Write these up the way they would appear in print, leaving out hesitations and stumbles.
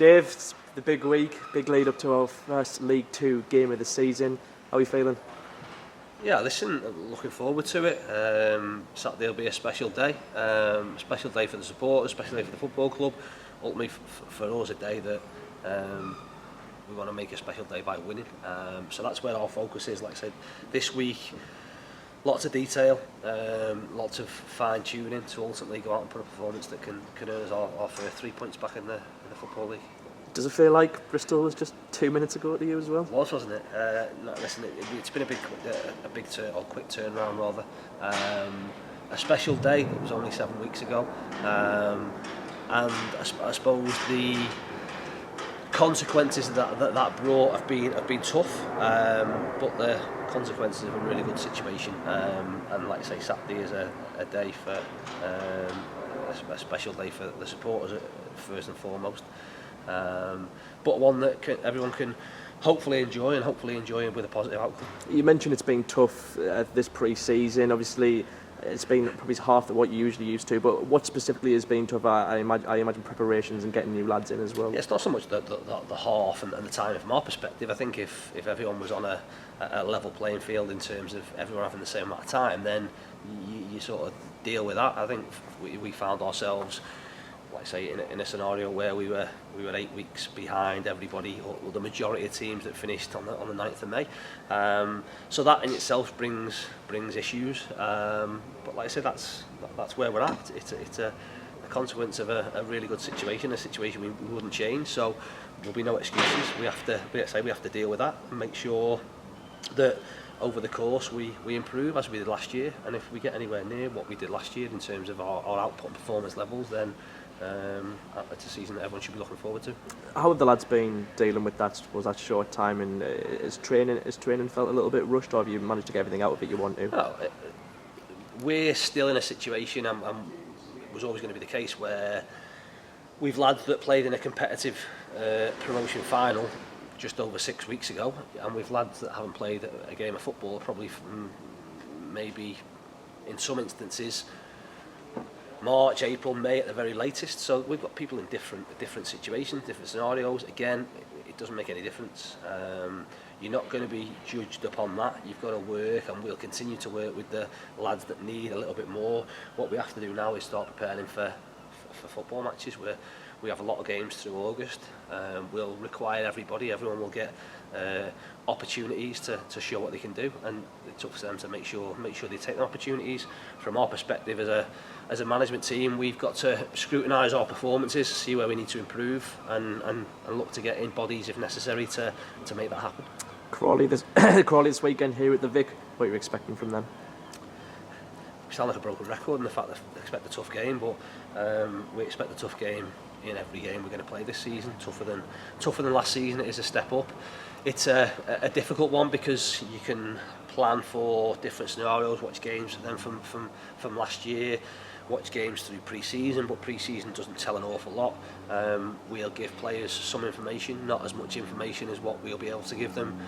Dave, it's the big week, big lead up to our first League Two game of the season. How are you feeling? Yeah, listen, looking forward to it. Saturday will be a special day for the supporters, a special day for the football club. Ultimately for us, a day that we want to make a special day by winning. So that's where our focus is. Like I said, this week, lots of detail, lots of fine tuning to ultimately go out and put a performance that can earn us our first 3 points back in the Football League. Does it feel like Bristol was just 2 minutes ago to you as well? It was, wasn't it? No, listen, it's been a quick turnaround rather. A special day. It was only 7 weeks ago, and I suppose the consequences that brought have been tough, but the consequences of a really good situation. And like I say, Saturday is a day for a special day for the supporters first and foremost. But one that everyone can hopefully enjoy with a positive outcome. You mentioned it's been tough this pre-season. Obviously, it's been probably half of what you usually used to. But what specifically has been tough? I imagine preparations and getting new lads in as well. Yeah, it's not so much the half and the time from our perspective. I think if everyone was on a level playing field in terms of everyone having the same amount of time, then you sort of deal with that. I think we found ourselves, like I say, in a scenario where we were 8 weeks behind everybody, or the majority of teams that finished on the 9th of May. So that in itself brings issues. But like I said, that's where we're at. It's a consequence of a really good situation, a situation we wouldn't change. So there'll be no excuses. We have to deal with that and make sure that over the course we improve as we did last year. And if we get anywhere near what we did last year in terms of our output and performance levels, then it's a season that everyone should be looking forward to. How have the lads been dealing with that? Was that short time, and is training felt a little bit rushed, or have you managed to get everything out of it you want to? Well, we're still in a situation, and it was always going to be the case, where we've lads that played in a competitive promotion final just over 6 weeks ago, and we've lads that haven't played a game of football probably from maybe in some instances March, April, May at the very latest. So we've got people in different situations, different scenarios. Again, it doesn't make any difference. You're not going to be judged upon that. You've got to work, and we'll continue to work with the lads that need a little bit more. What we have to do now is start preparing for football matches, where we have a lot of games through August. We'll require everyone will get opportunities to show what they can do, and it's up to them to make sure they take the opportunities. From our perspective as a management team, we've got to scrutinise our performances, see where we need to improve, and look to get in bodies if necessary to make that happen. Crawley this weekend here at the Vic. What are you expecting from them? We sound like a broken record in the fact that they expect a tough game, but we expect a tough game in every game we're going to play this season. Tougher than last season. It is a step up. It's a difficult one because you can plan for different scenarios, watch games then from last year, watch games through pre-season, but pre-season doesn't tell an awful lot. We'll give players some information, not as much information as what we'll be able to give them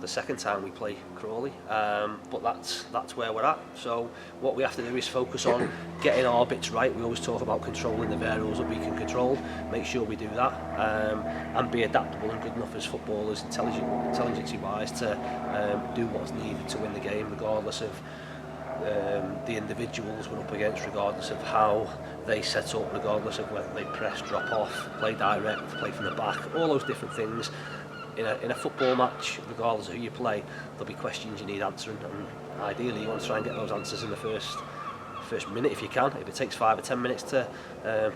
the second time we play Crawley, but that's where we're at. So what we have to do is focus on getting our bits right. We always talk about controlling the variables that we can control, make sure we do that, and be adaptable and good enough as footballers, intelligence wise, to do what's needed to win the game, regardless of the individuals we're up against, regardless of how they set up, regardless of whether they press, drop off, play direct, play from the back, all those different things. In a football match, regardless of who you play, there'll be questions you need answering, and ideally you want to try and get those answers in the first minute if you can. If it takes 5 or 10 minutes to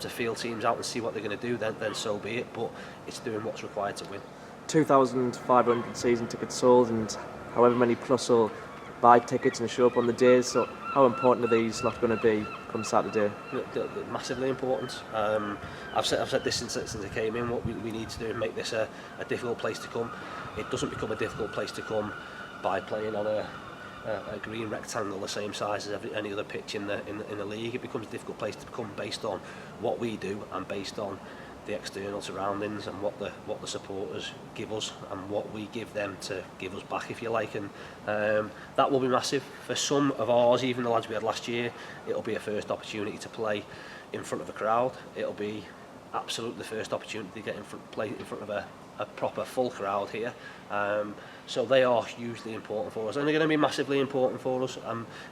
feel teams out and see what they're going to do, then so be it, but it's doing what's required to win. 2,500 season tickets sold, and however many plus will buy tickets and show up on the days. So how important are these not going to be come Saturday? They're massively important. I've said this since I came in. What we need to do is make this a difficult place to come. It doesn't become a difficult place to come by playing on a green rectangle the same size as any other pitch in the league. It becomes a difficult place to come based on what we do and based on the external surroundings and what the supporters give us and what we give them to give us back, if you like, and that will be massive for some of ours. Even the lads we had last year, it'll be a first opportunity to play in front of a crowd. It'll be absolutely the first opportunity to get play in front of a proper full crowd here. So they are hugely important for us, and they're going to be massively important for us.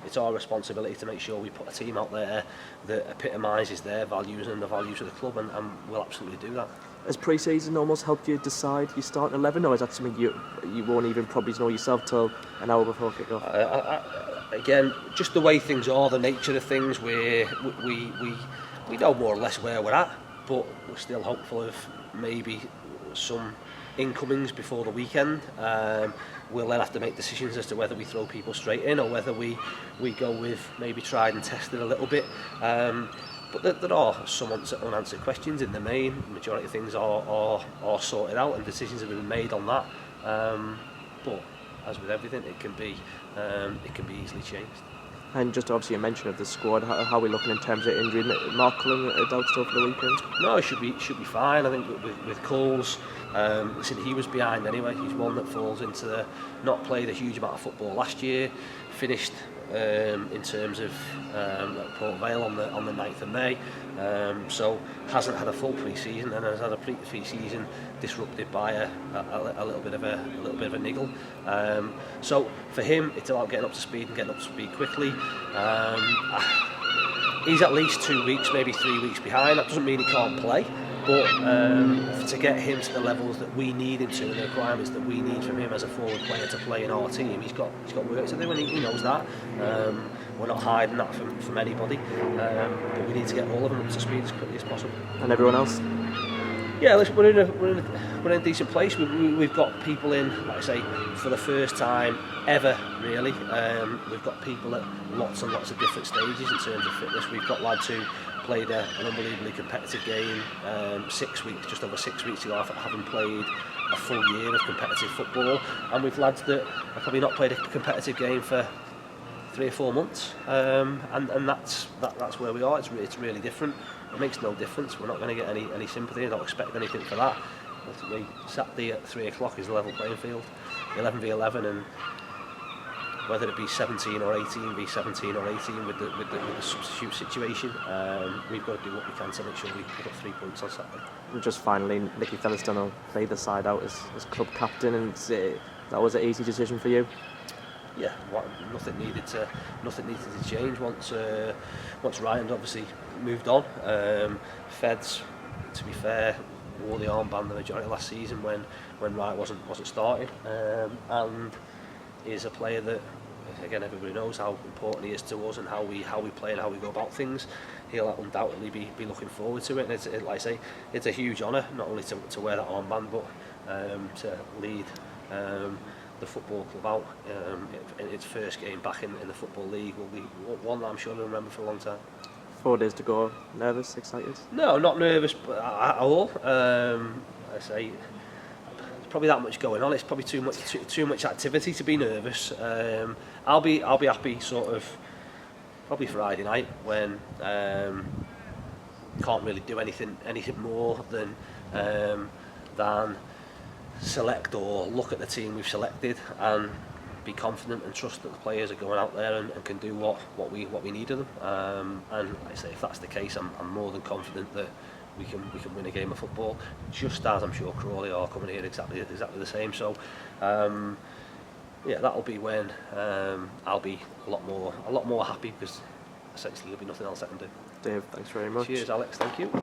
It's our responsibility to make sure we put a team out there that epitomises their values and the values of the club, and we'll absolutely do that. Has pre-season almost helped you decide your starting 11, or is that something you won't even probably know yourself till an hour before kick-off? Again, just the way things are, the nature of things, we know more or less where we're at, but we're still hopeful of maybe some incomings before the weekend. We'll then have to make decisions as to whether we throw people straight in or whether we go with maybe tried and tested a little bit. But there are some unanswered questions in the main. The majority of things are sorted out and decisions have been made on that. But as with everything, it can be easily changed. And just obviously a mention of the squad, how are we looking in terms of injury? Mark Cullen out still for the weekend? No, it should be fine. I think with Coles, listen, he was behind anyway. He's one that falls into the not played a huge amount of football last year, finished in terms of Port Vale on the 9th of May, so hasn't had a full pre-season and has had a pre-season disrupted by a little bit of a niggle. So for him, it's about getting up to speed and getting up to speed quickly. He's at least 2 weeks, maybe 3 weeks behind. That doesn't mean he can't play, but to get him to the levels that we need him to and the requirements that we need from him as a forward player to play in our team, he's got work to do, and he knows that. We're not hiding that from anybody, but we need to get all of them up to speed as quickly as possible. And everyone else? Yeah, listen, we're in a decent place. We've got people in, like I say, for the first time ever, really. We've got people at lots and lots of different stages in terms of fitness. We've got lads who played an unbelievably competitive game 6 weeks, just over 6 weeks ago, after having played a full year of competitive football. And we've lads that have probably not played a competitive game for 3 or 4 months, and that's where we are. It's really different. It makes no difference. We're not going to get any sympathy. I don't expect anything for that. Ultimately, Saturday at 3 o'clock is a level playing field, 11 v 11, and whether it be 17 or 18 v 17 or 18 with the substitute situation, we've got to do what we can to make sure we pick up 3 points on Saturday. And just finally, Nicky Featherstone will play the side out as club captain, and that was an easy decision for you. Yeah, nothing needed to change once Ryan obviously moved on. Feds, to be fair, wore the armband the majority of last season when Ryan wasn't starting, and is a player that, again, everybody knows how important he is to us and how we play and how we go about things. He'll undoubtedly be looking forward to it, and it's, like I say, it's a huge honour not only to wear that armband, but to lead the football club out in its first game back in the Football League will be one that I'm sure they'll remember for a long time. 4 days to go. Nervous, excited? No, not nervous at all. I say there's probably that much going on. It's probably too much activity to be nervous. I'll be happy sort of probably Friday night when can't really do anything more than select or look at the team we've selected and be confident and trust that the players are going out there and can do what we need of them. And like I say, if that's the case, I'm more than confident that we can win a game of football. Just as I'm sure Crawley are coming here exactly the same. So yeah, that'll be when I'll be a lot more happy, because essentially there'll be nothing else I can do. Dave, thanks very much. Cheers, Alex. Thank you.